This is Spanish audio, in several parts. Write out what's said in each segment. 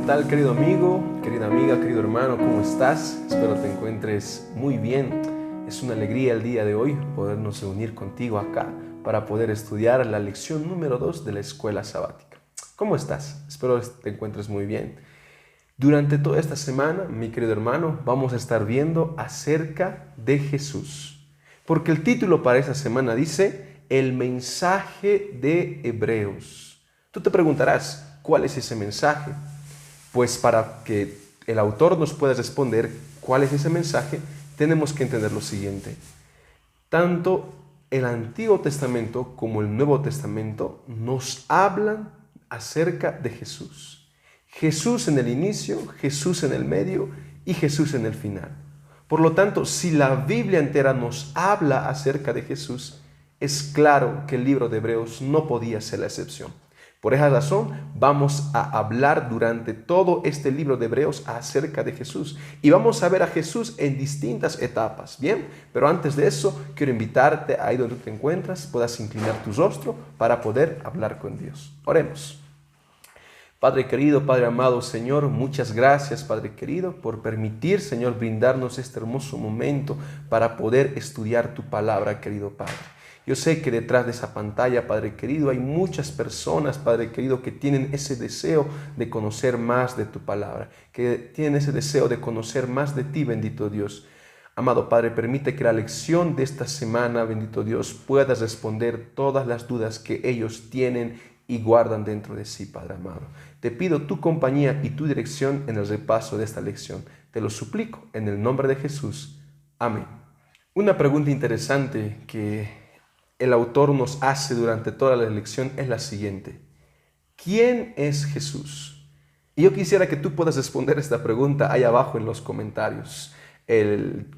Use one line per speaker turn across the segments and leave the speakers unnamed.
tal, querido amigo, querida amiga, querido hermano? ¿Cómo estás? Espero te encuentres muy bien. Es una alegría el día de hoy podernos reunir contigo acá para poder estudiar la lección número 2 de la escuela sabática. ¿Cómo estás? Espero te encuentres muy bien. Durante toda esta semana, mi querido hermano, vamos a estar viendo acerca de Jesús. Porque el título para esta semana dice El mensaje de Hebreos. Tú te preguntarás, ¿cuál es ese mensaje? Pues para que el autor nos pueda responder cuál es ese mensaje, tenemos que entender lo siguiente. Tanto el Antiguo Testamento como el Nuevo Testamento nos hablan acerca de Jesús. Jesús en el inicio, Jesús en el medio y Jesús en el final. Por lo tanto, si la Biblia entera nos habla acerca de Jesús, es claro que el libro de Hebreos no podía ser la excepción. Por esa razón, vamos a hablar durante todo este libro de Hebreos acerca de Jesús. Y vamos a ver a Jesús en distintas etapas, ¿bien? Pero antes de eso, quiero invitarte ahí donde te encuentras, puedas inclinar tu rostro para poder hablar con Dios. Oremos. Padre querido, Padre amado, Señor, muchas gracias, Padre querido, por permitir, Señor, brindarnos este hermoso momento para poder estudiar tu palabra, querido Padre. Yo sé que detrás de esa pantalla, Padre querido, hay muchas personas, Padre querido, que tienen ese deseo de conocer más de tu palabra, que tienen ese deseo de conocer más de ti, bendito Dios. Amado Padre, permite que la lección de esta semana, bendito Dios, pueda responder todas las dudas que ellos tienen y guardan dentro de sí, Padre amado. Te pido tu compañía y tu dirección en el repaso de esta lección. Te lo suplico en el nombre de Jesús. Amén. Una pregunta interesante que el autor nos hace durante toda la lección es la siguiente. ¿Quién es Jesús? Y yo quisiera que tú puedas responder esta pregunta ahí abajo en los comentarios. En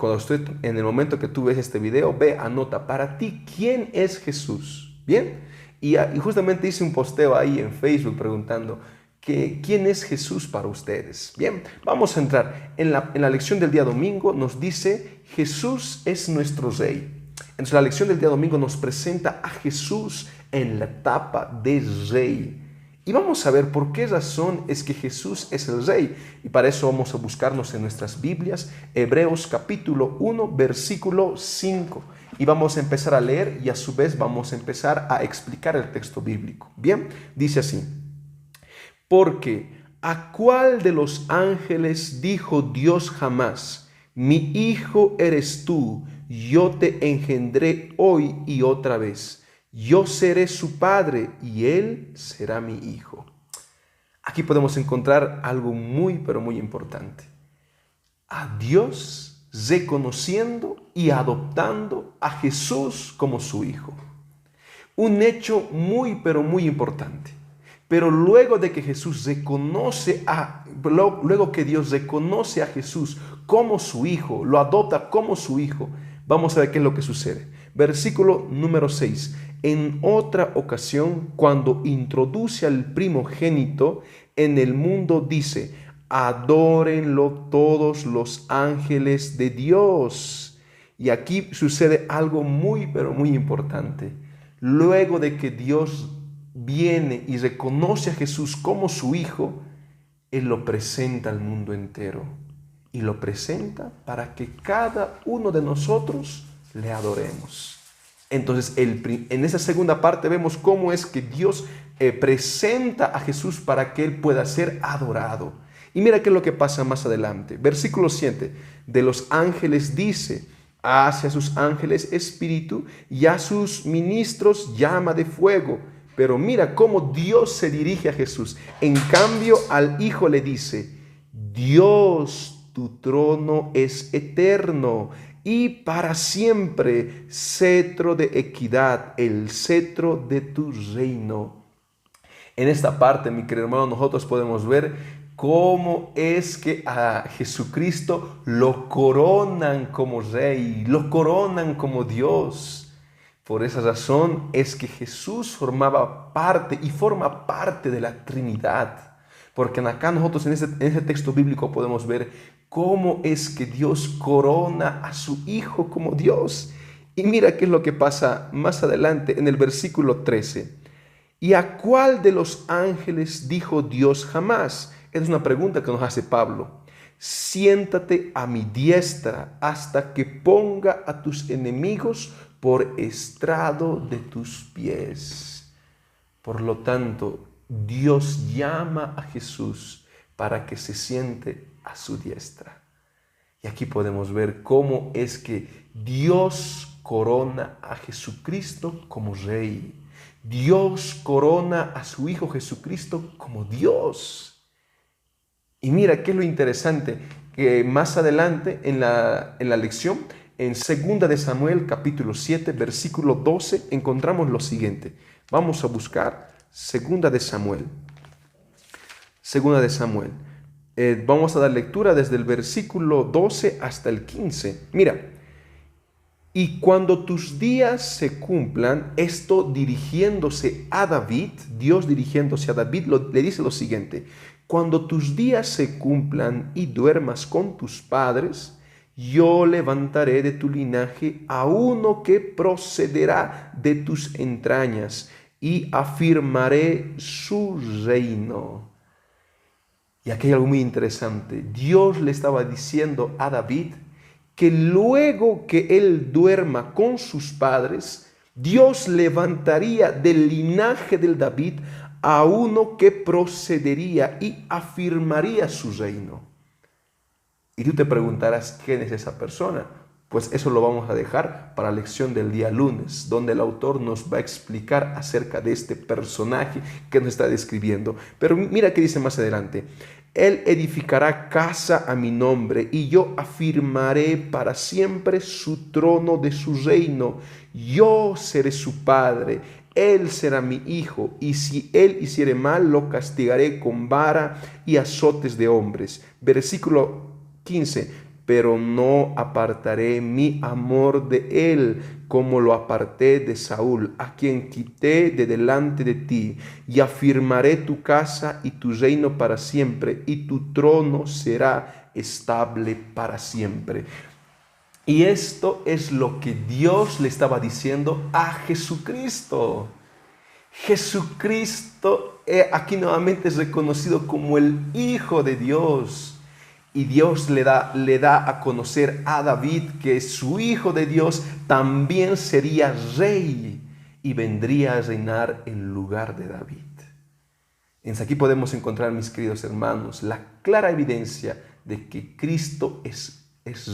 el momento que tú ves este video, anota para ti, ¿quién es Jesús? ¿Bien? Y justamente hice un posteo ahí en Facebook preguntando ¿quién es Jesús para ustedes? Bien, vamos a entrar. En la lección del día domingo nos dice Jesús es nuestro Rey. Entonces la lección del día domingo nos presenta a Jesús en la etapa de Rey. Y vamos a ver por qué razón es que Jesús es el Rey. Y para eso vamos a buscarnos en nuestras Biblias, Hebreos capítulo 1, versículo 5. Y vamos a empezar a leer y a su vez vamos a empezar a explicar el texto bíblico. Bien, dice así. Porque ¿a cuál de los ángeles dijo Dios jamás? Mi hijo eres tú, yo te engendré hoy y otra vez. Yo seré su padre y él será mi hijo. Aquí podemos encontrar algo muy, pero muy importante. A Dios reconociendo y adoptando a Jesús como su hijo. Un hecho muy, pero muy importante. Pero luego de que luego que Dios reconoce a Jesús como su hijo, lo adopta como su hijo, vamos a ver qué es lo que sucede. Versículo número 6. En otra ocasión, cuando introduce al primogénito en el mundo, dice, adórenlo todos los ángeles de Dios. Y aquí sucede algo muy, pero muy importante. Luego de que Dios viene y reconoce a Jesús como su hijo, Él lo presenta al mundo entero y lo presenta para que cada uno de nosotros le adoremos. Entonces, en esa segunda parte vemos cómo es que Dios presenta a Jesús para que Él pueda ser adorado. Y mira qué es lo que pasa más adelante. Versículo 7, de los ángeles dice, hace a sus ángeles espíritu y a sus ministros llama de fuego. Pero mira cómo Dios se dirige a Jesús. En cambio, al Hijo le dice, Dios, tu trono es eterno y para siempre, cetro de equidad, el cetro de tu reino. En esta parte, mi querido hermano, nosotros podemos ver cómo es que a Jesucristo lo coronan como Rey, lo coronan como Dios. Por esa razón es que Jesús formaba parte y forma parte de la Trinidad. Porque acá nosotros en ese texto bíblico podemos ver cómo es que Dios corona a su Hijo como Dios. Y mira qué es lo que pasa más adelante en el versículo 13. ¿Y a cuál de los ángeles dijo Dios jamás? Es una pregunta que nos hace Pablo. Siéntate a mi diestra hasta que ponga a tus enemigos por estrado de tus pies. Por lo tanto, Dios llama a Jesús para que se siente a su diestra. Y aquí podemos ver cómo es que Dios corona a Jesucristo como Rey. Dios corona a su Hijo Jesucristo como Dios. Y mira qué es lo interesante, que más adelante en la lección, en 2 de Samuel capítulo 7, versículo 12, encontramos lo siguiente. Vamos a buscar 2 de Samuel. 2 de Samuel. Vamos a dar lectura desde el versículo 12 hasta el 15. Mira, y cuando tus días se cumplan, esto dirigiéndose a David, Dios dirigiéndose a David, le dice lo siguiente: cuando tus días se cumplan y duermas con tus padres, yo levantaré de tu linaje a uno que procederá de tus entrañas y afirmaré su reino. Y aquí hay algo muy interesante. Dios le estaba diciendo a David que luego que él duerma con sus padres, Dios levantaría del linaje del David a uno que procedería y afirmaría su reino. Y tú te preguntarás, ¿quién es esa persona? Pues eso lo vamos a dejar para la lección del día lunes, donde el autor nos va a explicar acerca de este personaje que nos está describiendo. Pero mira qué dice más adelante: Él edificará casa a mi nombre y yo afirmaré para siempre su trono de su reino. Yo seré su padre, él será mi hijo, y si él hiciere mal, lo castigaré con vara y azotes de hombres. Versículo 15. Pero no apartaré mi amor de él, como lo aparté de Saúl, a quien quité de delante de ti, y afirmaré tu casa y tu reino para siempre, y tu trono será estable para siempre. Y esto es lo que Dios le estaba diciendo a Jesucristo. Jesucristo aquí nuevamente es reconocido como el Hijo de Dios. Y Dios le da a conocer a David que su Hijo de Dios también sería rey y vendría a reinar en lugar de David. Entonces aquí podemos encontrar, mis queridos hermanos, la clara evidencia de que Cristo es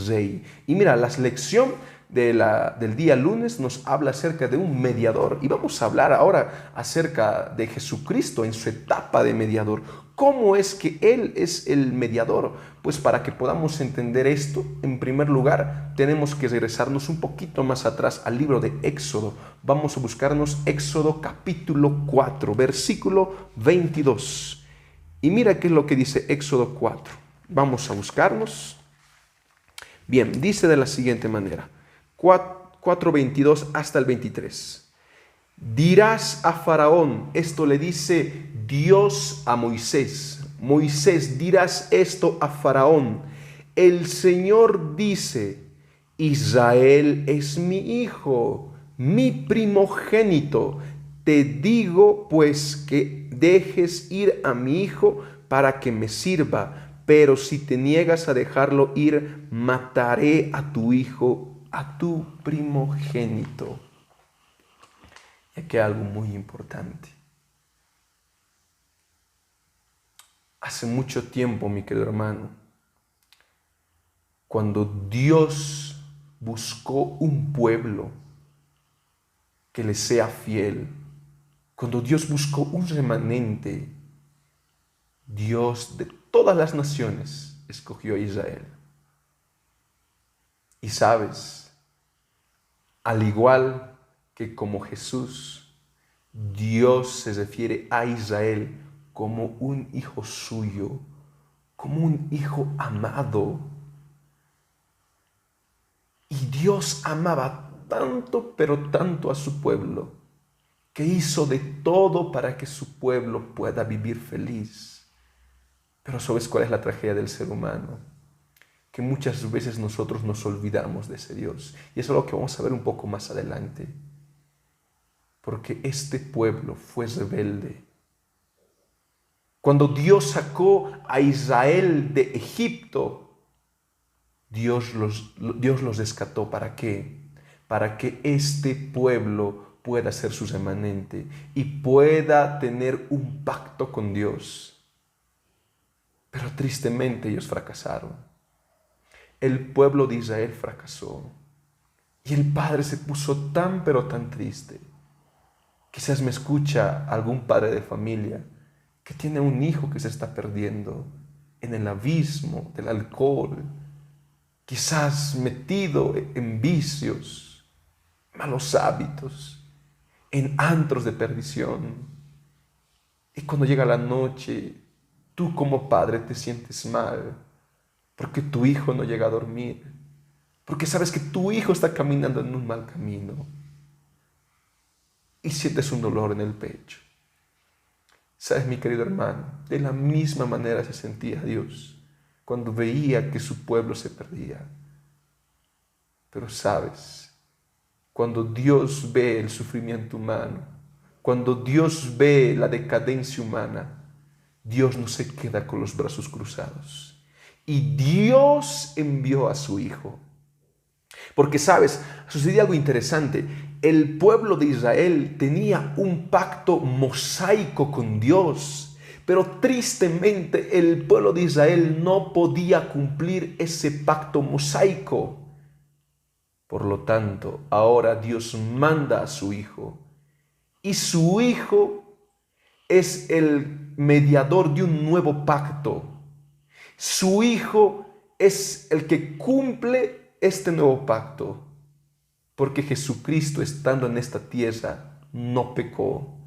rey. Y mira, la lección del día lunes nos habla acerca de un mediador. Y vamos a hablar ahora acerca de Jesucristo en su etapa de mediador. ¿Cómo es que Él es el mediador? Pues para que podamos entender esto, en primer lugar, tenemos que regresarnos un poquito más atrás al libro de Éxodo. Vamos a buscarnos Éxodo capítulo 4, versículo 22. Y mira qué es lo que dice Éxodo 4. Vamos a buscarnos. Bien, dice de la siguiente manera, 4:22 hasta el 23. Dirás a Faraón, esto le dice Dios a Moisés. Moisés, dirás esto a Faraón: el Señor dice, Israel es mi hijo, mi primogénito. Te digo pues que dejes ir a mi hijo para que me sirva. Pero si te niegas a dejarlo ir, mataré a tu hijo, a tu primogénito. Y aquí hay algo muy importante. Hace mucho tiempo, mi querido hermano, cuando Dios buscó un pueblo que le sea fiel, cuando Dios buscó un remanente, Dios de todas las naciones escogió a Israel. Y sabes, al igual que como Jesús, Dios se refiere a Israel como un hijo suyo, como un hijo amado. Y Dios amaba tanto, pero tanto a su pueblo, que hizo de todo para que su pueblo pueda vivir feliz. Pero ¿sabes cuál es la tragedia del ser humano? Que muchas veces nosotros nos olvidamos de ese Dios. Y eso es lo que vamos a ver un poco más adelante. Porque este pueblo fue rebelde. Cuando Dios sacó a Israel de Egipto, Dios los rescató. ¿Para qué? Para que este pueblo pueda ser su remanente y pueda tener un pacto con Dios. Pero tristemente ellos fracasaron. El pueblo de Israel fracasó. Y el padre se puso tan pero tan triste. Quizás me escucha algún padre de familia que tiene un hijo que se está perdiendo en el abismo del alcohol, quizás metido en vicios, malos hábitos, en antros de perdición. Y cuando llega la noche, tú como padre te sientes mal porque tu hijo no llega a dormir, porque sabes que tu hijo está caminando en un mal camino y sientes un dolor en el pecho. Sabes, mi querido hermano, de la misma manera se sentía Dios cuando veía que su pueblo se perdía. Pero sabes, cuando Dios ve el sufrimiento humano, cuando Dios ve la decadencia humana, Dios no se queda con los brazos cruzados. Y Dios envió a su Hijo. Porque, ¿sabes? Sucedía algo interesante. El pueblo de Israel tenía un pacto mosaico con Dios, pero tristemente el pueblo de Israel no podía cumplir ese pacto mosaico. Por lo tanto, ahora Dios manda a su Hijo, y su Hijo es el mediador de un nuevo pacto. Su Hijo es el que cumple este nuevo pacto, porque Jesucristo, estando en esta tierra, no pecó,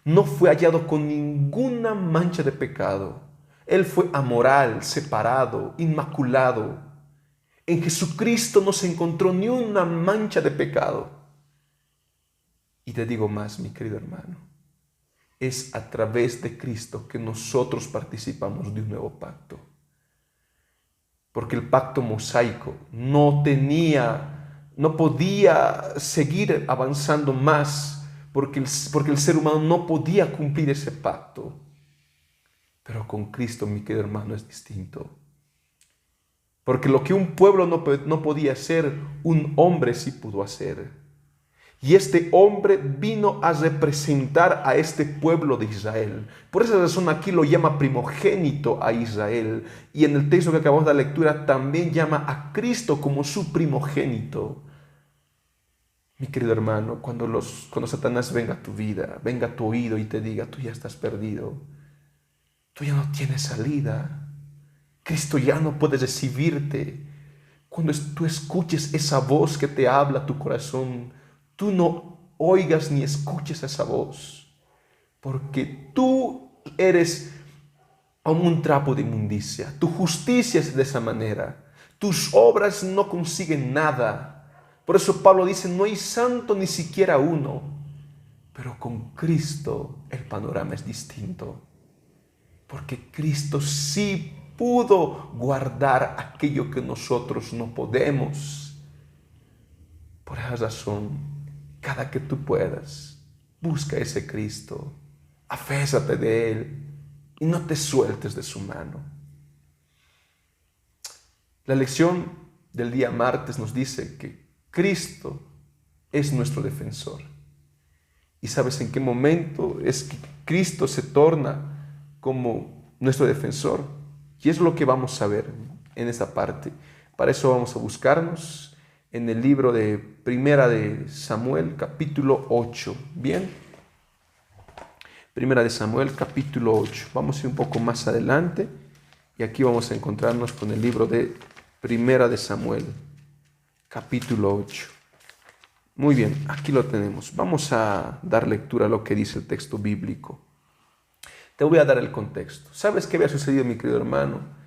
no fue hallado con ninguna mancha de pecado. Él fue amoral, separado, inmaculado. En Jesucristo no se encontró ni una mancha de pecado. Y te digo más, mi querido hermano, es a través de Cristo que nosotros participamos de un nuevo pacto. Porque el pacto mosaico no podía seguir avanzando más, porque el ser humano no podía cumplir ese pacto. Pero con Cristo, mi querido hermano, es distinto. Porque lo que un pueblo no podía hacer, un hombre sí pudo hacer. Y este hombre vino a representar a este pueblo de Israel. Por esa razón aquí lo llama primogénito a Israel. Y en el texto que acabamos de dar lectura también llama a Cristo como su primogénito. Mi querido hermano, cuando Satanás venga a tu vida, venga a tu oído y te diga, tú ya estás perdido, tú ya no tienes salida, Cristo ya no puede recibirte. Cuando tú escuches esa voz que te habla a tu corazón, tú no oigas ni escuches esa voz, porque tú eres como un trapo de inmundicia. Tu justicia es de esa manera. Tus obras no consiguen nada. Por eso Pablo dice, no hay santo ni siquiera uno. Pero con Cristo el panorama es distinto. Porque Cristo sí pudo guardar aquello que nosotros no podemos. Por esa razón, cada que tú puedas, busca ese Cristo, afésate de Él y no te sueltes de su mano. La lección del día martes nos dice que Cristo es nuestro defensor. ¿Y sabes en qué momento es que Cristo se torna como nuestro defensor? Y es lo que vamos a ver en esta parte. Para eso vamos a buscarnos en el libro de Primera de Samuel, capítulo 8. ¿Bien? Primera de Samuel, capítulo 8. Vamos a ir un poco más adelante y aquí vamos a encontrarnos con el libro de Primera de Samuel, capítulo 8. Muy bien, aquí lo tenemos. Vamos a dar lectura a lo que dice el texto bíblico. Te voy a dar el contexto. ¿Sabes qué había sucedido, mi querido hermano?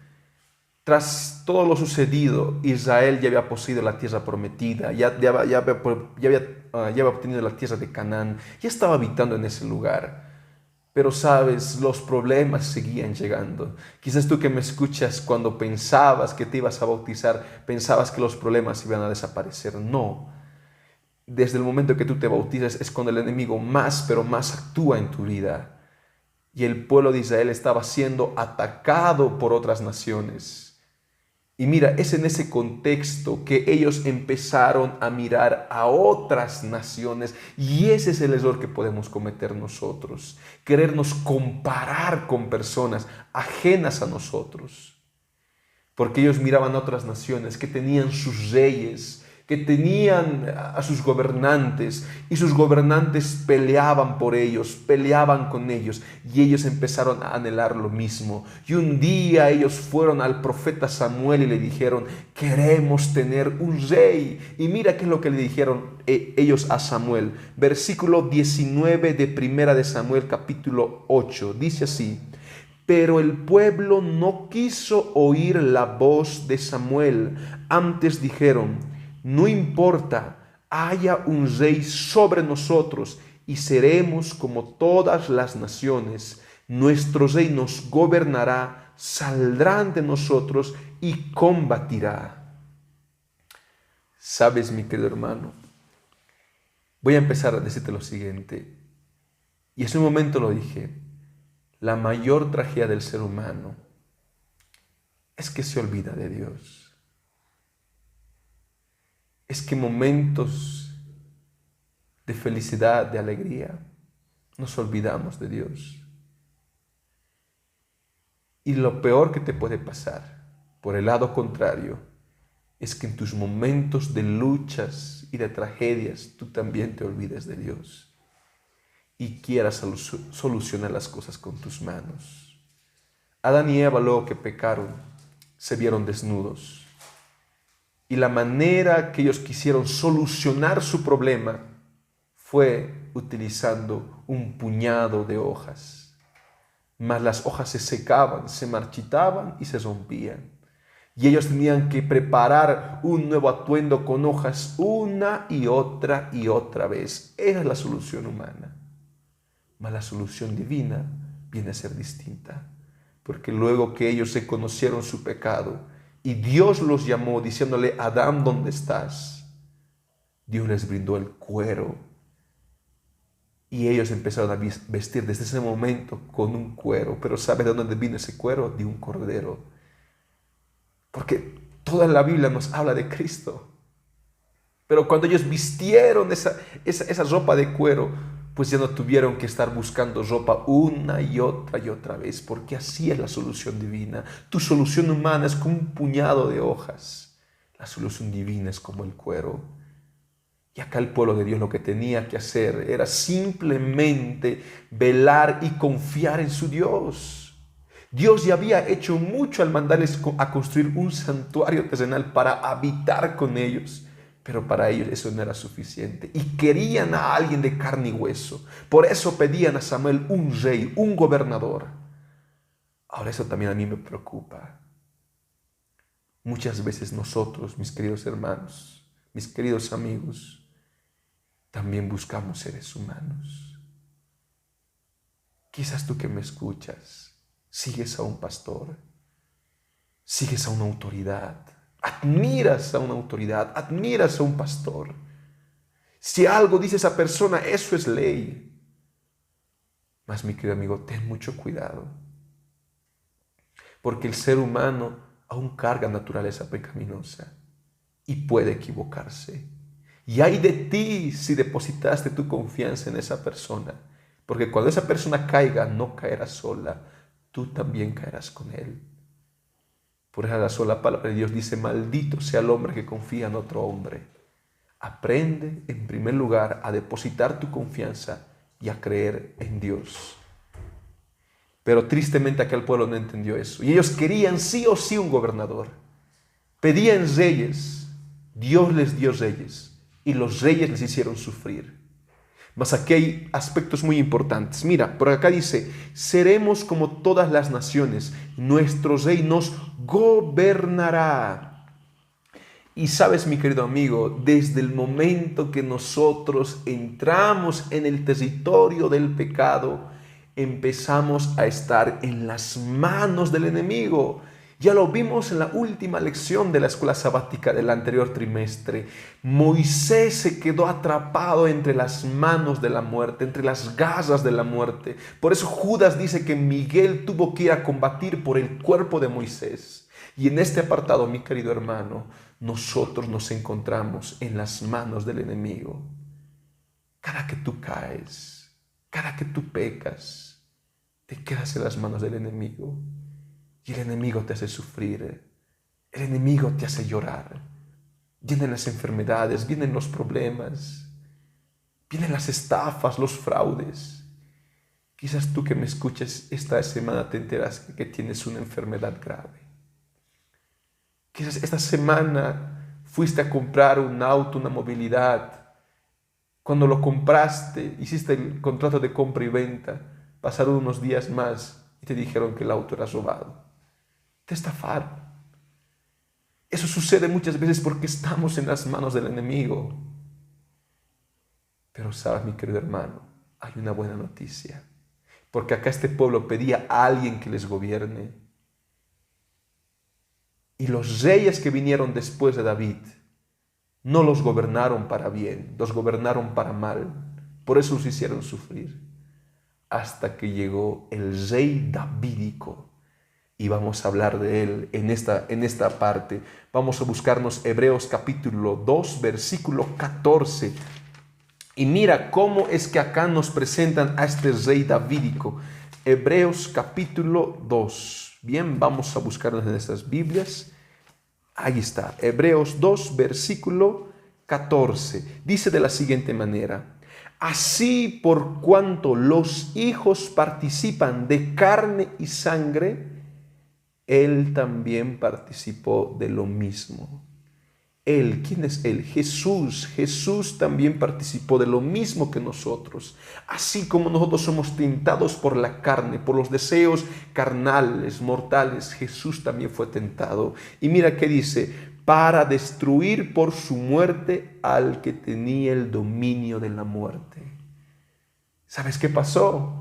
Tras todo lo sucedido, Israel ya había poseído la tierra prometida, ya había obtenido la tierra de Canaán, ya estaba habitando en ese lugar. Pero sabes, los problemas seguían llegando. Quizás tú que me escuchas, cuando pensabas que te ibas a bautizar, pensabas que los problemas iban a desaparecer. No. Desde el momento que tú te bautizas es cuando el enemigo más, pero más actúa en tu vida. y el pueblo de Israel estaba siendo atacado por otras naciones. Y mira, es en ese contexto que ellos empezaron a mirar a otras naciones, y ese es el error que podemos cometer nosotros, querernos comparar con personas ajenas a nosotros. Porque ellos miraban a otras naciones que tenían sus reyes, que tenían a sus gobernantes, y sus gobernantes peleaban por ellos, peleaban con ellos, y ellos empezaron a anhelar lo mismo. Y un día ellos fueron al profeta Samuel y le dijeron: queremos tener un rey. Y mira qué es lo que le dijeron ellos a Samuel. Versículo 19 de Primera de Samuel, capítulo 8, dice así: pero el pueblo no quiso oír la voz de Samuel. Antes dijeron: no importa, haya un rey sobre nosotros y seremos como todas las naciones. Nuestro rey nos gobernará, saldrá ante nosotros y combatirá. Sabes, mi querido hermano, voy a empezar a decirte lo siguiente, y hace un momento lo dije: la mayor tragedia del ser humano es que se olvida de Dios. Es que momentos de felicidad, de alegría, nos olvidamos de Dios. Y lo peor que te puede pasar, por el lado contrario, es que en tus momentos de luchas y de tragedias tú también te olvides de Dios y quieras solucionar las cosas con tus manos. Adán y Eva, luego que pecaron, se vieron desnudos. Y la manera que ellos quisieron solucionar su problema fue utilizando un puñado de hojas. Mas las hojas se secaban, se marchitaban y se rompían. Y ellos tenían que preparar un nuevo atuendo con hojas una y otra vez. Esa es la solución humana. Mas la solución divina viene a ser distinta. Porque luego que ellos se conocieron su pecado, y Dios los llamó diciéndole: Adán, ¿dónde estás? Dios les brindó el cuero. Y ellos empezaron a vestir desde ese momento con un cuero. Pero ¿sabe de dónde vino ese cuero? De un cordero. Porque toda la Biblia nos habla de Cristo. Pero cuando ellos vistieron esa ropa de cuero, pues ya no tuvieron que estar buscando ropa una y otra vez, porque así es la solución divina. Tu solución humana es como un puñado de hojas. La solución divina es como el cuero. Y acá el pueblo de Dios lo que tenía que hacer era simplemente velar y confiar en su Dios. Dios ya había hecho mucho al mandarles a construir un santuario terrenal para habitar con ellos. Pero para ellos eso no era suficiente y querían a alguien de carne y hueso. Por eso pedían a Samuel un rey, un gobernador. Ahora eso también a mí me preocupa. Muchas veces nosotros, mis queridos hermanos, mis queridos amigos, también buscamos seres humanos. Quizás tú que me escuchas, sigues a un pastor, sigues a una autoridad, admiras a una autoridad, admiras a un pastor. Si algo dice esa persona, eso es ley. Mas, mi querido amigo, ten mucho cuidado. Porque el ser humano aún carga naturaleza pecaminosa y puede equivocarse. Y hay de ti si depositaste tu confianza en esa persona. Porque cuando esa persona caiga, no caerá sola, tú también caerás con él. Por esa razón la palabra de Dios dice: maldito sea el hombre que confía en otro hombre. Aprende en primer lugar a depositar tu confianza y a creer en Dios. Pero tristemente aquel pueblo no entendió eso. Y ellos querían sí o sí un gobernador. Pedían reyes. Dios les dio reyes. Y los reyes les hicieron sufrir. Mas aquí hay aspectos muy importantes. Mira, por acá dice: seremos como todas las naciones. Nuestro rey nos gobernará. Y sabes, mi querido amigo, desde el momento que nosotros entramos en el territorio del pecado, empezamos a estar en las manos del enemigo. Ya lo vimos en la última lección de la escuela sabática del anterior trimestre. Moisés se quedó atrapado entre las manos de la muerte, entre las garras de la muerte. Por eso Judas dice que Miguel tuvo que ir a combatir por el cuerpo de Moisés. Y en este apartado, mi querido hermano, nosotros nos encontramos en las manos del enemigo. Cada que tú caes, cada que tú pecas, te quedas en las manos del enemigo. Y el enemigo te hace sufrir, el enemigo te hace llorar. Vienen las enfermedades, vienen los problemas, vienen las estafas, los fraudes. Quizás tú que me escuches esta semana te enteras que tienes una enfermedad grave. Quizás esta semana fuiste a comprar un auto, una movilidad. Cuando lo compraste, hiciste el contrato de compra y venta, pasaron unos días más y te dijeron que el auto era robado. Te estafaron. Eso sucede muchas veces porque estamos en las manos del enemigo. Pero sabes, mi querido hermano, hay una buena noticia. Porque acá este pueblo pedía a alguien que les gobierne. Y los reyes que vinieron después de David no los gobernaron para bien, los gobernaron para mal. Por eso los hicieron sufrir. Hasta que llegó el rey davídico. Y vamos a hablar de él en esta parte. Vamos a buscarnos Hebreos capítulo 2, versículo 14. Y mira cómo es que acá nos presentan a este rey davídico. Hebreos capítulo 2. Bien, vamos a buscarnos en estas Biblias. Ahí está, Hebreos 2, versículo 14. Dice de la siguiente manera: así por cuanto los hijos participan de carne y sangre, Él también participó de lo mismo. Él, ¿quién es Él? Jesús. Jesús también participó de lo mismo que nosotros. Así como nosotros somos tentados por la carne, por los deseos carnales, mortales, Jesús también fue tentado. Y mira qué dice: para destruir por su muerte al que tenía el dominio de la muerte. ¿Sabes qué pasó?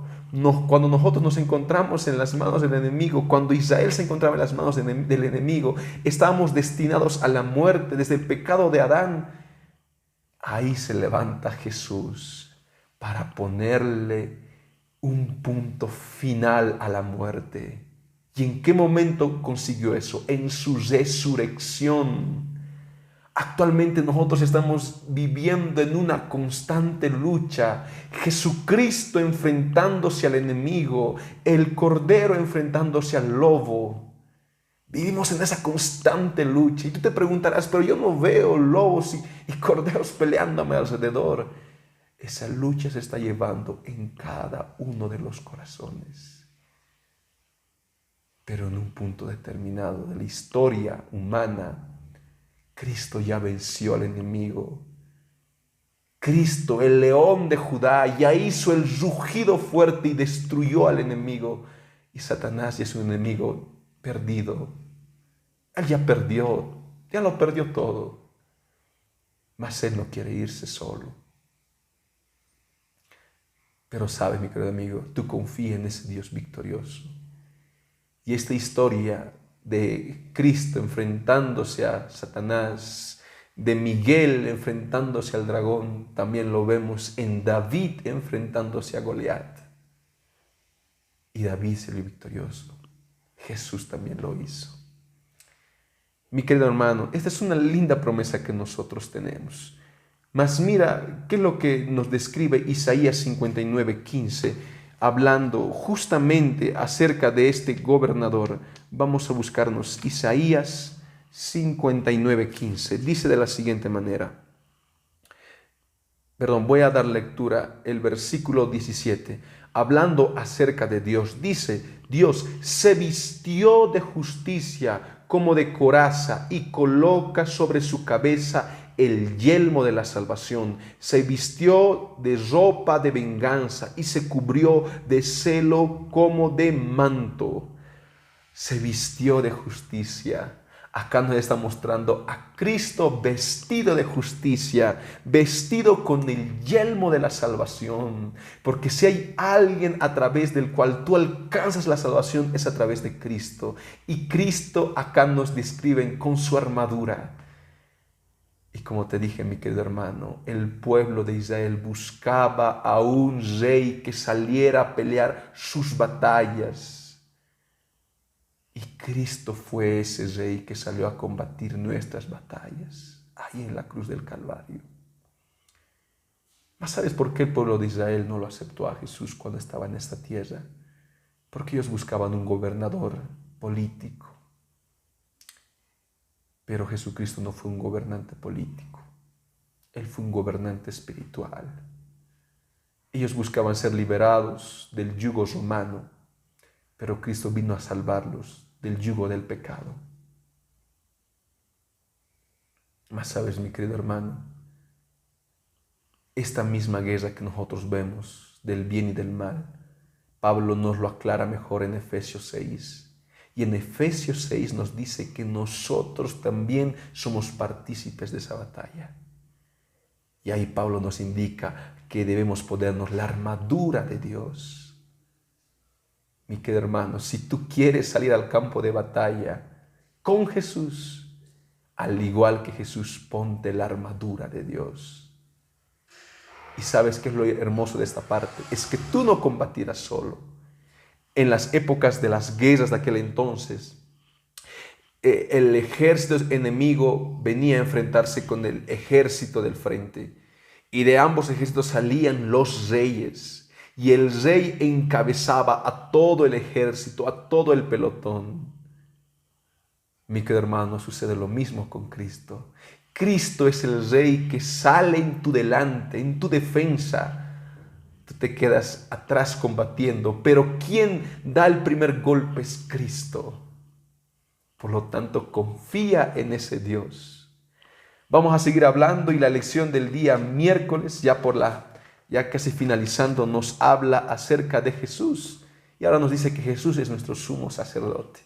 Cuando nosotros nos encontramos en las manos del enemigo, cuando Israel se encontraba en las manos del enemigo, estábamos destinados a la muerte desde el pecado de Adán. Ahí se levanta Jesús para ponerle un punto final a la muerte. ¿Y en qué momento consiguió eso? En su resurrección. Actualmente nosotros estamos viviendo en una constante lucha. Jesucristo enfrentándose al enemigo, el Cordero enfrentándose al lobo. Vivimos en esa constante lucha. Y tú te preguntarás, pero yo no veo lobos y corderos peleándome alrededor. Esa lucha se está llevando en cada uno de los corazones. Pero en un punto determinado de la historia humana, Cristo ya venció al enemigo. Cristo, el león de Judá, ya hizo el rugido fuerte y destruyó al enemigo. Y Satanás ya es un enemigo perdido. Él ya perdió, ya lo perdió todo. Mas él no quiere irse solo. Pero sabes, mi querido amigo, tú confía en ese Dios victorioso. Y esta historia de Cristo enfrentándose a Satanás, de Miguel enfrentándose al dragón, también lo vemos en David enfrentándose a Goliat. Y David salió victorioso. Jesús también lo hizo. Mi querido hermano, esta es una linda promesa que nosotros tenemos. Mas mira, ¿qué es lo que nos describe Isaías 59:15? Hablando justamente acerca de este gobernador. Vamos a buscarnos Isaías 59:15. Dice de la siguiente manera. Voy a dar lectura el versículo 17. Hablando acerca de Dios, dice: Dios se vistió de justicia como de coraza y coloca sobre su cabeza el yelmo de la salvación. Se vistió de ropa de venganza y se cubrió de celo como de manto. Se vistió de justicia. Acá nos está mostrando a Cristo vestido de justicia, vestido con el yelmo de la salvación. Porque si hay alguien a través del cual tú alcanzas la salvación, es a través de Cristo. Y Cristo acá nos describen con su armadura. Y como te dije, mi querido hermano, el pueblo de Israel buscaba a un rey que saliera a pelear sus batallas. Y Cristo fue ese rey que salió a combatir nuestras batallas, ahí en la cruz del Calvario. ¿Mas sabes por qué el pueblo de Israel no lo aceptó a Jesús cuando estaba en esta tierra? Porque ellos buscaban un gobernador político. Pero Jesucristo no fue un gobernante político. Él fue un gobernante espiritual. Ellos buscaban ser liberados del yugo romano, pero Cristo vino a salvarlos del yugo del pecado. Mas sabes, mi querido hermano, esta misma guerra que nosotros vemos del bien y del mal, Pablo nos lo aclara mejor en Efesios 6. Y en Efesios 6 nos dice que nosotros también somos partícipes de esa batalla. Y ahí Pablo nos indica que debemos ponernos la armadura de Dios. Mi querido hermano, si tú quieres salir al campo de batalla con Jesús, al igual que Jesús, ponte la armadura de Dios. Y sabes qué es lo hermoso de esta parte, es que tú no combatirás solo. En las épocas de las guerras de aquel entonces, el ejército enemigo venía a enfrentarse con el ejército del frente. Y de ambos ejércitos salían los reyes. Y el rey encabezaba a todo el ejército, a todo el pelotón. Mi querido hermano, sucede lo mismo con Cristo. Cristo es el rey que sale en tu delante, en tu defensa. Tú te quedas atrás combatiendo, pero quien da el primer golpe es Cristo. Por lo tanto, confía en ese Dios. Vamos a seguir hablando y la lección del día miércoles, ya casi finalizando, nos habla acerca de Jesús. Y ahora nos dice que Jesús es nuestro sumo sacerdote.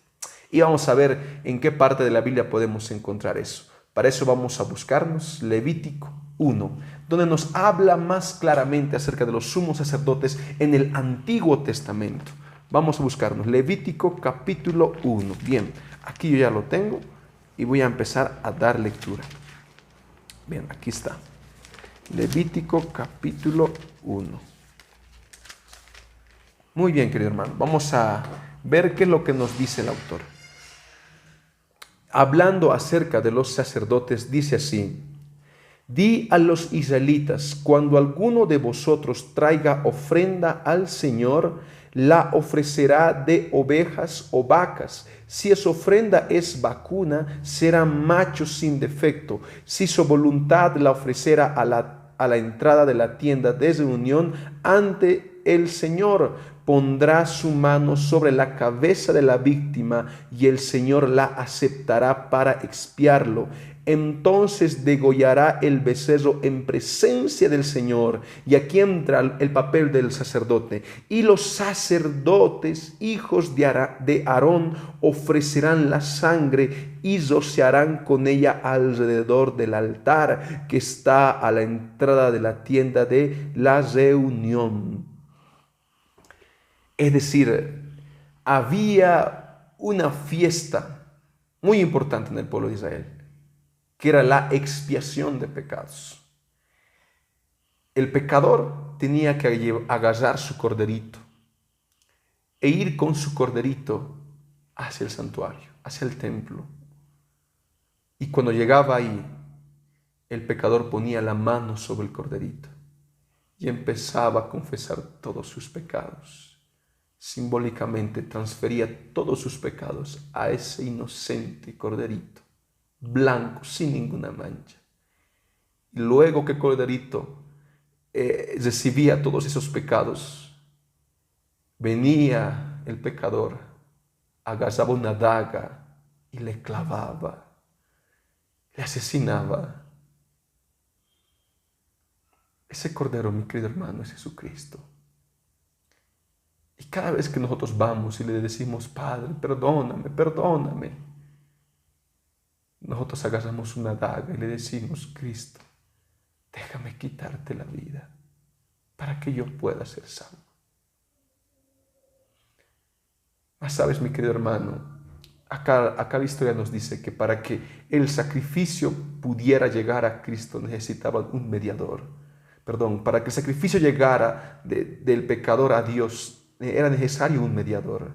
Y vamos a ver en qué parte de la Biblia podemos encontrar eso. Para eso vamos a buscarnos Levítico 1, donde nos habla más claramente acerca de los sumos sacerdotes en el Antiguo Testamento. Vamos a buscarnos Levítico capítulo 1. Bien, aquí yo ya lo tengo y voy a empezar a dar lectura. Bien, aquí está. Levítico capítulo 1. Muy bien, querido hermano. Vamos a ver qué es lo que nos dice el autor. Hablando acerca de los sacerdotes, dice así: Di a los israelitas, cuando alguno de vosotros traiga ofrenda al Señor, la ofrecerá de ovejas o vacas. Si esa ofrenda es vacuna, será macho sin defecto. Si su voluntad la ofrecerá a la entrada de la tienda de reunión ante el Señor, pondrá su mano sobre la cabeza de la víctima y el Señor la aceptará para expiarlo. Entonces degollará el becerro en presencia del Señor. Y aquí entra el papel del sacerdote. Y los sacerdotes, hijos de Aarón, ofrecerán la sangre y rociarán con ella alrededor del altar que está a la entrada de la tienda de la reunión. Es decir, había una fiesta muy importante en el pueblo de Israel, que era la expiación de pecados. El pecador tenía que agarrar su corderito e ir con su corderito hacia el santuario, hacia el templo. Y cuando llegaba ahí, el pecador ponía la mano sobre el corderito y empezaba a confesar todos sus pecados. Simbólicamente transfería todos sus pecados a ese inocente corderito, blanco, sin ninguna mancha. Y luego que el corderito recibía todos esos pecados, venía el pecador, agarraba una daga y le clavaba, le asesinaba. Ese cordero, mi querido hermano, es Jesucristo. Y cada vez que nosotros vamos y le decimos: Padre, perdóname, perdóname, nosotros agarramos una daga y le decimos: Cristo, déjame quitarte la vida para que yo pueda ser salvo. Mas sabes, mi querido hermano, acá la historia nos dice que para que el sacrificio pudiera llegar a Cristo necesitaba un mediador. Perdón, para que el sacrificio llegara del pecador a Dios era necesario un mediador.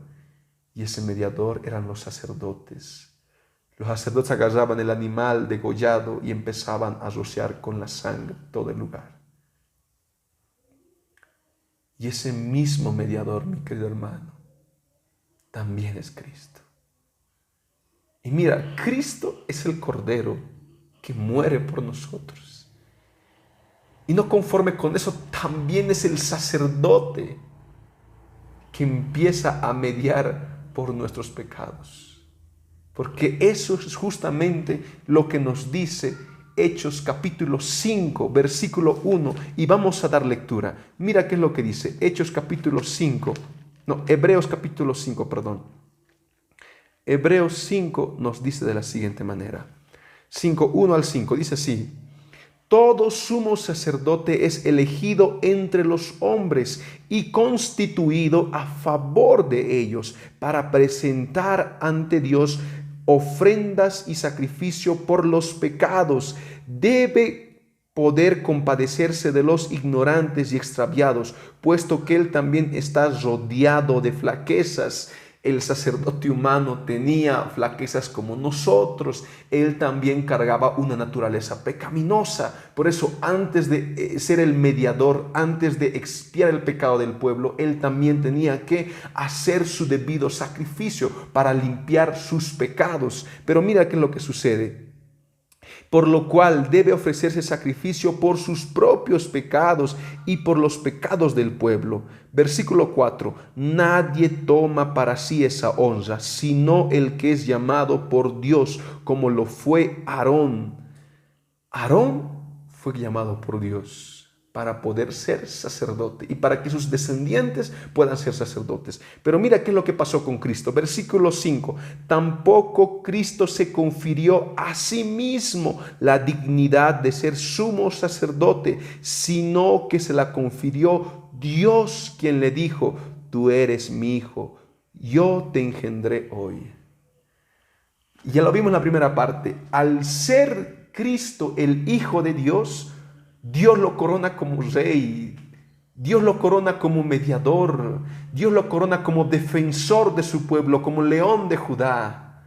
Y ese mediador eran los sacerdotes. Los sacerdotes agarraban el animal degollado y empezaban a rociar con la sangre todo el lugar. Y ese mismo mediador, mi querido hermano, también es Cristo. Y mira, Cristo es el Cordero que muere por nosotros. Y no conforme con eso, también es el sacerdote que empieza a mediar por nuestros pecados. Porque eso es justamente lo que nos dice Hechos capítulo 5, versículo 1. Y vamos a dar lectura. Mira qué es lo que dice Hebreos capítulo 5, perdón. Hebreos 5 nos dice de la siguiente manera. 5, 1 al 5, dice así: todo sumo sacerdote es elegido entre los hombres y constituido a favor de ellos para presentar ante Dios ofrendas y sacrificio por los pecados. Debe poder compadecerse de los ignorantes y extraviados, puesto que él también está rodeado de flaquezas. El sacerdote humano tenía flaquezas como nosotros. Él también cargaba una naturaleza pecaminosa. Por eso, antes de ser el mediador, antes de expiar el pecado del pueblo, él también tenía que hacer su debido sacrificio para limpiar sus pecados. Pero mira qué es lo que sucede. Por lo cual debe ofrecerse sacrificio por sus propios pecados y por los pecados del pueblo. Versículo 4. Nadie toma para sí esa honra, sino el que es llamado por Dios, como lo fue Aarón. Aarón fue llamado por Dios para poder ser sacerdote y para que sus descendientes puedan ser sacerdotes. Pero mira qué es lo que pasó con Cristo. Versículo 5. Tampoco Cristo se confirió a sí mismo la dignidad de ser sumo sacerdote, sino que se la confirió Dios, quien le dijo: tú eres mi hijo, yo te engendré hoy. Y ya lo vimos en la primera parte. Al ser Cristo el Hijo de Dios, Dios lo corona como rey, Dios lo corona como mediador, Dios lo corona como defensor de su pueblo, como león de Judá.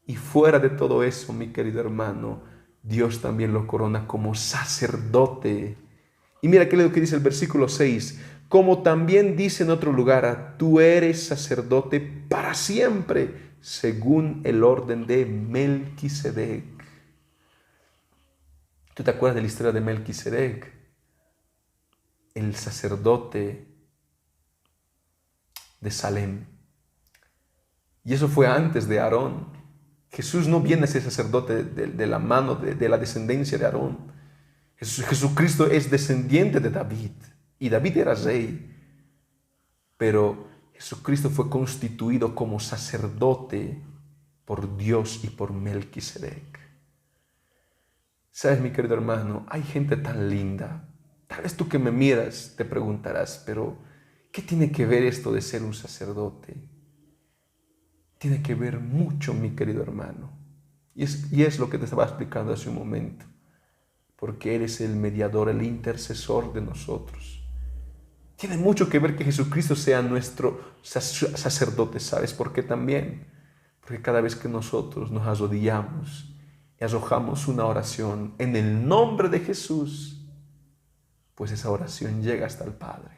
Y fuera de todo eso, mi querido hermano, Dios también lo corona como sacerdote. Y mira qué es lo que dice el versículo 6. Como también dice en otro lugar: tú eres sacerdote para siempre, según el orden de Melquisedec. ¿Tú te acuerdas de la historia de Melquisedec? El sacerdote de Salem. Y eso fue antes de Aarón. Jesús no viene a ser sacerdote de la mano, de la descendencia de Aarón. Jesucristo es descendiente de David. Y David era rey. Pero Jesucristo fue constituido como sacerdote por Dios y por Melquisedec. Sabes, mi querido hermano, hay gente tan linda. Tal vez tú que me miras te preguntarás: pero ¿qué tiene que ver esto de ser un sacerdote? Tiene que ver mucho, mi querido hermano. Y es lo que te estaba explicando hace un momento. Porque eres el mediador, el intercesor de nosotros. Tiene mucho que ver que Jesucristo sea nuestro sacerdote. ¿Sabes por qué también? Porque cada vez que nosotros nos arrodillamos y arrojamos una oración en el nombre de Jesús, pues esa oración llega hasta el Padre.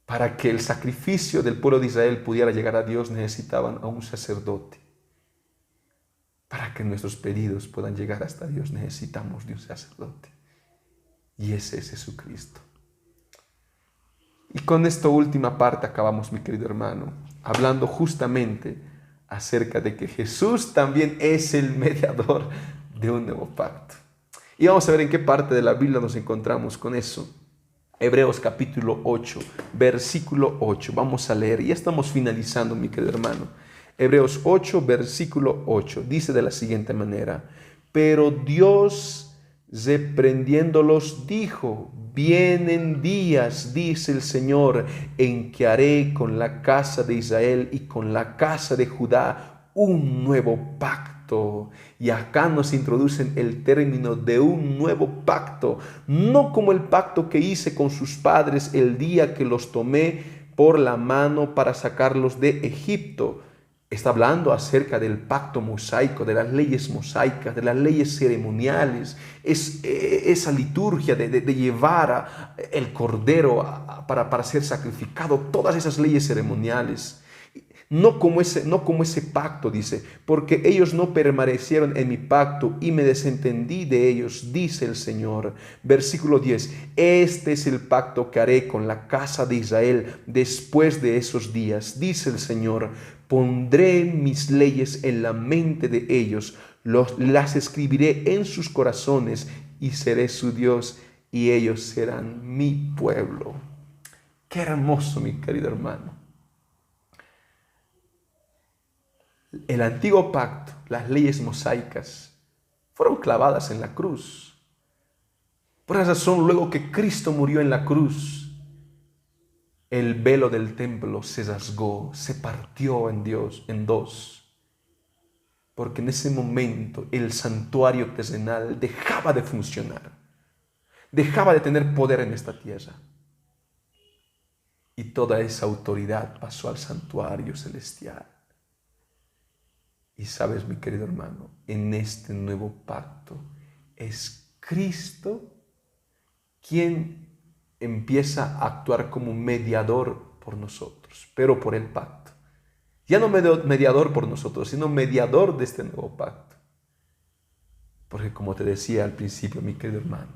Para que el sacrificio del pueblo de Israel pudiera llegar a Dios, necesitaban a un sacerdote. Para que nuestros pedidos puedan llegar hasta Dios, necesitamos de un sacerdote. Y ese es Jesucristo. Y con esta última parte acabamos, mi querido hermano, hablando justamente acerca de que Jesús también es el mediador de un nuevo pacto. Y vamos a ver en qué parte de la Biblia nos encontramos con eso. Hebreos capítulo 8, versículo 8. Vamos a leer. Ya estamos finalizando, mi querido hermano. Hebreos 8, versículo 8, dice de la siguiente manera: pero Dios, reprendiéndolos, dijo: vienen días, dice el Señor, en que haré con la casa de Israel y con la casa de Judá un nuevo pacto. Y acá nos introducen el término de un nuevo pacto, no como el pacto que hice con sus padres el día que los tomé por la mano para sacarlos de Egipto. Está hablando acerca del pacto mosaico, de las leyes mosaicas, de las leyes ceremoniales, esa liturgia de llevar el cordero para ser sacrificado, todas esas leyes ceremoniales. No como ese pacto, dice, porque ellos no permanecieron en mi pacto y me desentendí de ellos, dice el Señor. Versículo 10, este es el pacto que haré con la casa de Israel después de esos días, dice el Señor. Pondré mis leyes en la mente de ellos, las escribiré en sus corazones y seré su Dios y ellos serán mi pueblo. Qué hermoso, mi querido hermano. El antiguo pacto, las leyes mosaicas, fueron clavadas en la cruz. Por esa razón, luego que Cristo murió en la cruz, el velo del templo se rasgó, se partió en dos. Porque en ese momento el santuario terrenal dejaba de funcionar, dejaba de tener poder en esta tierra. Y toda esa autoridad pasó al santuario celestial. Y sabes, mi querido hermano, en este nuevo pacto es Cristo quien empieza a actuar como mediador por nosotros, pero por el pacto. Ya no mediador por nosotros, sino mediador de este nuevo pacto. Porque como te decía al principio, mi querido hermano,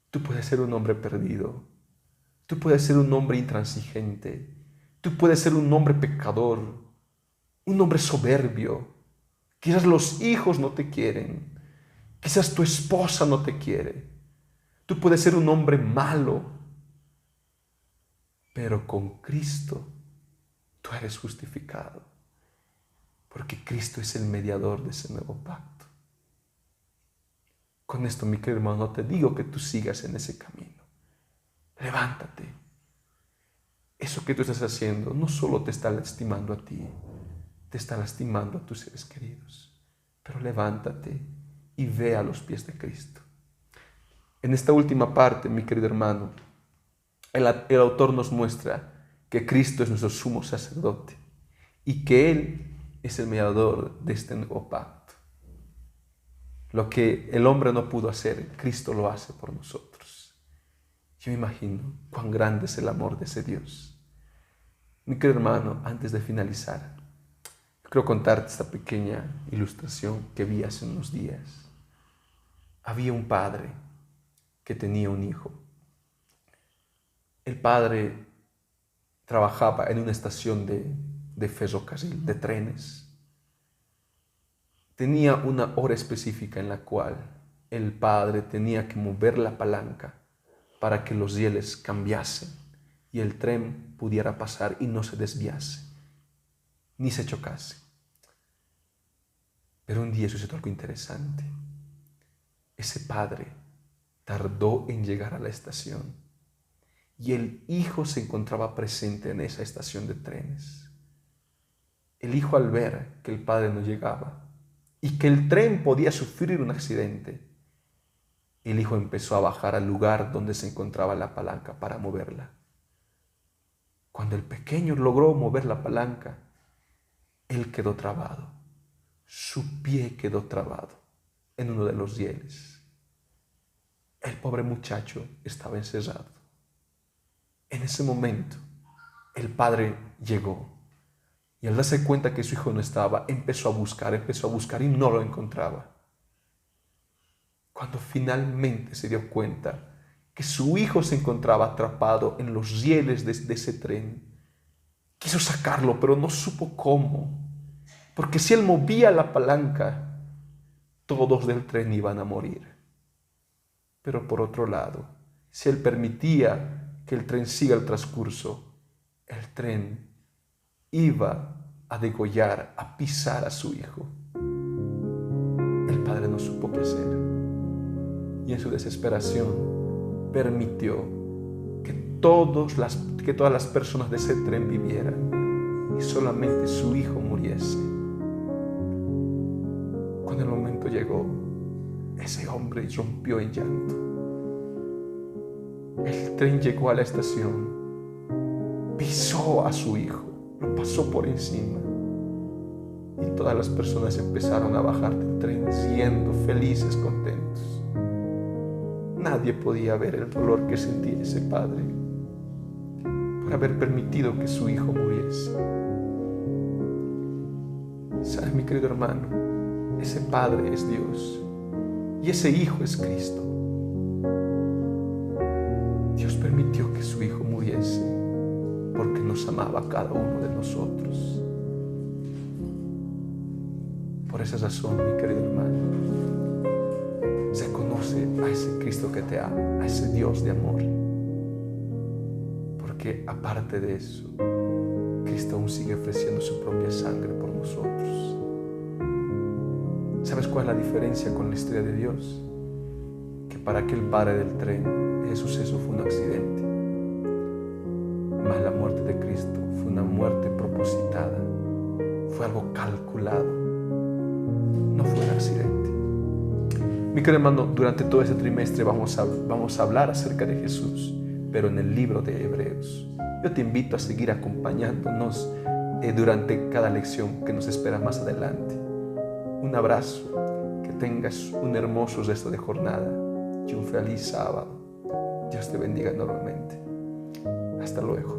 tú puedes ser un hombre perdido, tú puedes ser un hombre intransigente, tú puedes ser un hombre pecador, un hombre soberbio. Quizás los hijos no te quieren, quizás tu esposa no te quiere. Tú puedes ser un hombre malo, pero con Cristo tú eres justificado, porque Cristo es el mediador de ese nuevo pacto. Con esto, mi querido hermano, no te digo que tú sigas en ese camino. Levántate. Eso que tú estás haciendo no solo te está lastimando a ti, te está lastimando a tus seres queridos. Pero levántate y ve a los pies de Cristo. En esta última parte, mi querido hermano, el autor nos muestra que Cristo es nuestro sumo sacerdote y que Él es el mediador de este nuevo pacto. Lo que el hombre no pudo hacer, Cristo lo hace por nosotros. Yo me imagino cuán grande es el amor de ese Dios. Mi querido hermano, antes de finalizar, quiero contarte esta pequeña ilustración que vi hace unos días. Había un padre que tenía un hijo. El padre trabajaba en una estación de ferrocarril, de trenes. Tenía una hora específica en la cual el padre tenía que mover la palanca para que los rieles cambiasen y el tren pudiera pasar y no se desviase, ni se chocase. Pero un día sucedió algo interesante. Ese padre tardó en llegar a la estación y el hijo se encontraba presente en esa estación de trenes. El hijo, al ver que el padre no llegaba y que el tren podía sufrir un accidente, el hijo empezó a bajar al lugar donde se encontraba la palanca para moverla. Cuando el pequeño logró mover la palanca, él quedó trabado. Su pie quedó trabado en uno de los rieles. El pobre muchacho estaba encerrado. En ese momento, el padre llegó y al darse cuenta que su hijo no estaba, empezó a buscar y no lo encontraba. Cuando finalmente se dio cuenta que su hijo se encontraba atrapado en los rieles de ese tren, quiso sacarlo, pero no supo cómo, porque si él movía la palanca, todos del tren iban a morir. Pero por otro lado, si él permitía que el tren siga el transcurso, el tren iba a degollar, a pisar a su hijo. El padre no supo qué hacer y en su desesperación permitió que todas las personas de ese tren vivieran y solamente su hijo muriese. Cuando el momento llegó, ese hombre rompió en llanto. El tren llegó a la estación, pisó a su hijo, lo pasó por encima y todas las personas empezaron a bajar del tren riendo, felices, contentos. Nadie podía ver el dolor que sentía ese padre por haber permitido que su hijo muriese. ¿Sabes, mi querido hermano? Ese padre es Dios y ese hijo es Cristo. Dios permitió que su hijo muriese porque nos amaba a cada uno de nosotros. Por esa razón, mi querido hermano, se conoce a ese Cristo que te ama, a ese Dios de amor. Porque aparte de eso, Cristo aún sigue ofreciendo su propia sangre por nosotros. ¿Sabes cuál es la diferencia con la historia de Dios? Que para aquel padre del tren, ese suceso fue un accidente. Mas la muerte de Cristo fue una muerte propositada. Fue algo calculado. No fue un accidente. Mi querido hermano, durante todo este trimestre vamos a hablar acerca de Jesús, pero en el libro de Hebreos. Yo te invito a seguir acompañándonos durante cada lección que nos espera más adelante. Un abrazo, que tengas un hermoso resto de jornada y un feliz sábado. Dios te bendiga enormemente. Hasta luego.